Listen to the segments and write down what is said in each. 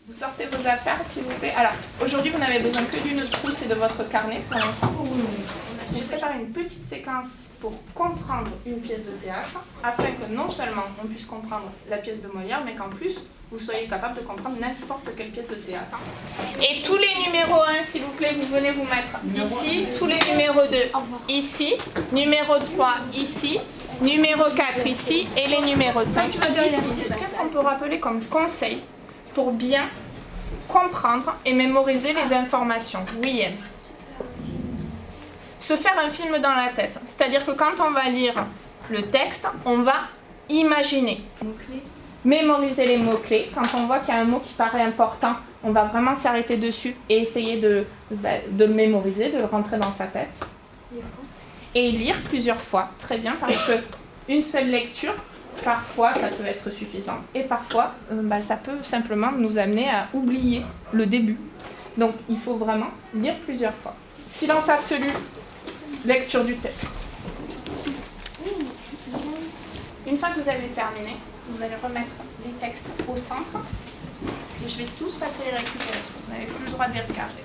Vous sortez vos affaires, s'il vous plaît. Alors, aujourd'hui, vous n'avez besoin que d'une trousse et de votre carnet pour l'instant. Je prépare une petite séquence pour comprendre une pièce de théâtre, afin que non seulement on puisse comprendre la pièce de Molière, mais qu'en plus, vous soyez capable de comprendre n'importe quelle pièce de théâtre. Et tous les numéros 1, s'il vous plaît, vous venez vous mettre ici. Tous les numéros 2, ici. Numéro 3, ici. Numéro 4, ici. Et les numéros 5, ici. Qu'est-ce qu'on peut rappeler comme conseil pour bien comprendre et mémoriser les informations? Oui. Se faire un film dans la tête. C'est-à-dire que quand on va lire le texte, on va imaginer. Mémoriser les mots-clés. Quand on voit qu'il y a un mot qui paraît important, on va vraiment s'arrêter dessus et essayer de le mémoriser, de le rentrer dans sa tête. Et lire plusieurs fois. Très bien, parce qu'une seule lecture, parfois, ça peut être suffisant. Et parfois, ça peut simplement nous amener à oublier le début. Donc, il faut vraiment lire plusieurs fois. Silence absolu, lecture du texte. Une fois que vous avez terminé, vous allez remettre les textes au centre. Et je vais tous passer les récupérer. Vous n'avez plus le droit de les regarder.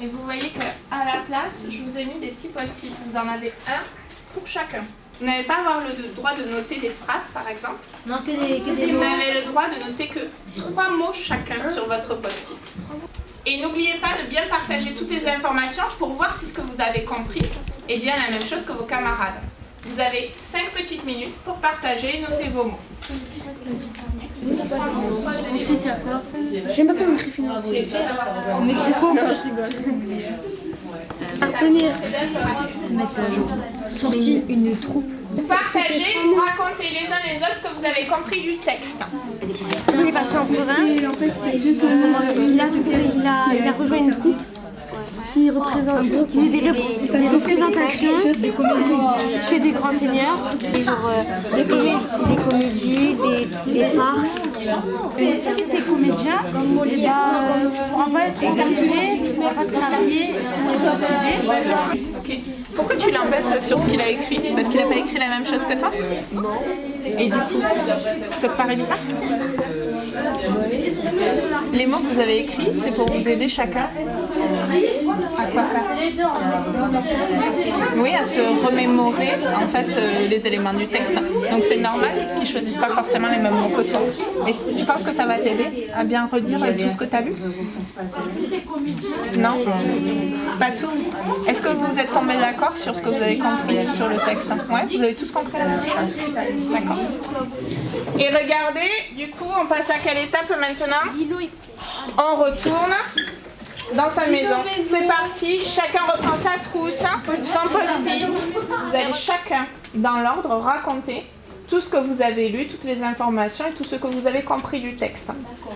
Et vous voyez qu'à la place, je vous ai mis des petits post-it. Vous en avez un pour chacun. Vous n'allez pas avoir le droit de noter des phrases, par exemple. Non, que des Vous mots. avez le droit de noter que 3 mots chacun sur votre post-it. Et n'oubliez pas de bien partager toutes les informations pour voir si ce que vous avez compris est bien la même chose que vos camarades. Vous avez 5 petites minutes pour partager et noter vos mots. Ensuite, il y a quoi? J'aime pas comment écrit financier. On écrit quoi? Non, je rigole. Abstenir. Mettre à jour. Sortir une troupe. Partagez, vous racontez les uns les autres ce que vous avez compris du texte. Il est parti en province. En fait, c'est juste il a rejoint une troupe qui représente des représentations chez des grands seigneurs, des comédies, des farces. Si t'es comédien, on va être calculé, tu vas pas travailler, Okay. Pourquoi tu l'embêtes sur ce qu'il a écrit? Parce qu'il n'a pas écrit la même chose que toi? Non. Et du coup, ça te paraît bizarre? Les mots que vous avez écrits, c'est pour vous aider chacun à quoi faire? Oui, à se remémorer en fait les éléments du texte. Donc c'est normal qu'ils ne choisissent pas forcément les mêmes mots que toi. Et tu penses que ça va t'aider à bien redire tout ce que tu as lu? Non? Pas tout. Est-ce que vous êtes tombés d'accord sur ce que vous avez compris sur le texte? Oui, vous avez tous compris la même chose? D'accord. Et regardez, du coup, on passe à quelle étape maintenant? On retourne dans sa maison. C'est parti, chacun reprend sa trousse, son post-it. Vous allez chacun, dans l'ordre, raconter tout ce que vous avez lu, toutes les informations et tout ce que vous avez compris du texte.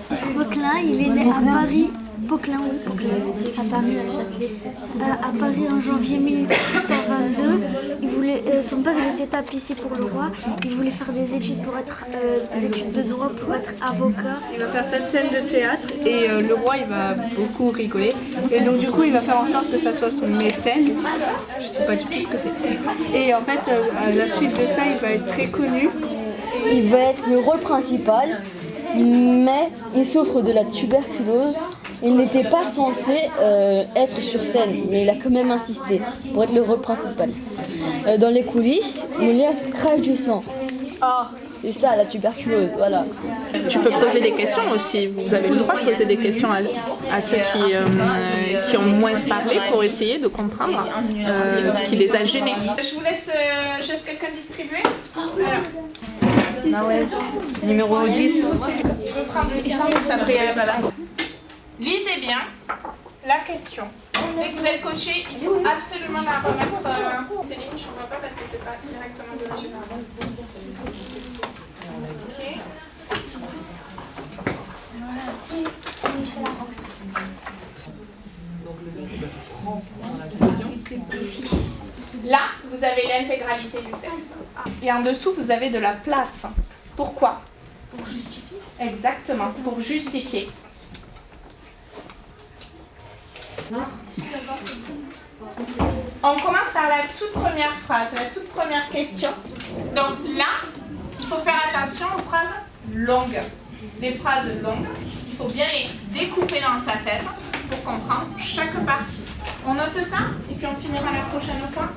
Poquelin, il est né à Paris. Poquelin, oui, Poquelin, c'est à Paris, à Paris en janvier 1622. Son père il était tapissier pour le roi. Il voulait faire des études des études de droit pour être avocat. Il va faire cette scène de théâtre et le roi il va beaucoup rigoler. Et donc du coup il va faire en sorte que ça soit son mécène. Je sais pas du tout ce que c'est. Et en fait à la suite de ça il va être très connu. Il va être le rôle principal, mais il souffre de la tuberculose. Il n'était pas censé être sur scène, mais il a quand même insisté pour être le rôle principal. Dans les coulisses, Molière crache du sang. C'est ça, la tuberculose, voilà. Tu peux poser des questions aussi. Vous avez le droit de poser des questions à ceux qui ont moins parlé pour essayer de comprendre ce qui les a gênés. Je vous laisse quelqu'un distribuer. Alors. Ah ouais. Numéro 10. Je veux prendre le temps, ça lisez bien la question. Dès que vous êtes coché, il faut absolument la remettre. Céline, je ne vois pas parce que c'est pas directement de la générale. Là, vous avez l'intégralité du texte. Et en dessous, vous avez de la place. Pourquoi? Pour justifier. Exactement, pour justifier. On commence par la toute première phrase, la toute première question. Donc là, il faut faire attention aux phrases longues. Les phrases longues, il dans sa tête pour comprendre chaque partie. On note ça et puis on finira la prochaine fois.